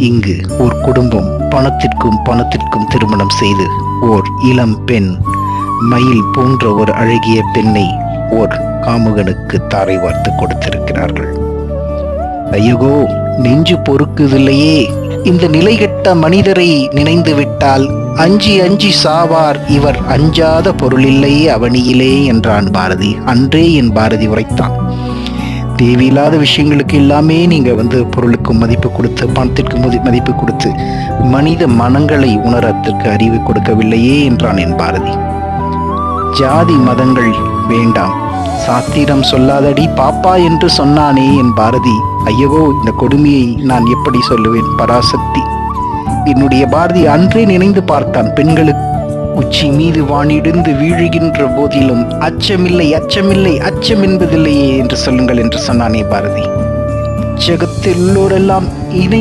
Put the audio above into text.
இங்கு ஒரு குடும்பம் பணத்திற்கும் திருமணம் செய்து ஓர் இளம் பெண் மயில் போன்ற ஒரு அழகிய பெண்ணை ஓர் காமுகனுக்கு தாரை வார்த்து கொடுத்திருக்கிறார்கள். ஐயகோ, நெஞ்சு பொறுக்குதில்லையே. இந்த நிலைகெட்ட மனிதரை நினைந்து விட்டால் அஞ்சி அஞ்சி சாவார் இவர், அஞ்சாத பொருளில்லையே அவனியிலே என்றான் பாரதி. அன்றே என் பாரதி உரைத்தான், தேவையில்லாத விஷயங்களுக்கு எல்லாமே நீங்க பொருளுக்கு மதிப்பு கொடுத்து, பணத்திற்கு மதிப்பு கொடுத்து மனித மனங்களை உணரத்திற்கு அறிவு கொடுக்கவில்லையே என்றான் என் பாரதி. ஜாதி மதங்கள் வேண்டாம், சாத்திரம் சொல்லாதடி பாப்பா என்று சொன்னானே என் பாரதி. ஐயகோ, இந்த கொடுமையை நான் எப்படி சொல்லுவேன்? பராசக்தி. என்னுடைய பாரதி அன்றே நினைந்து பார்த்தான், பெண்களுக்கு உச்சி மீது வானிடிந்து வீழுகின்ற போதிலும் அச்சமில்லை, அச்சமில்லை, அச்சம் என்பதில்லையே என்று சொல்லுங்கள் என்று சொன்னானே பாரதி. ஜகத்தில் உள்ளோரெல்லாம் இணை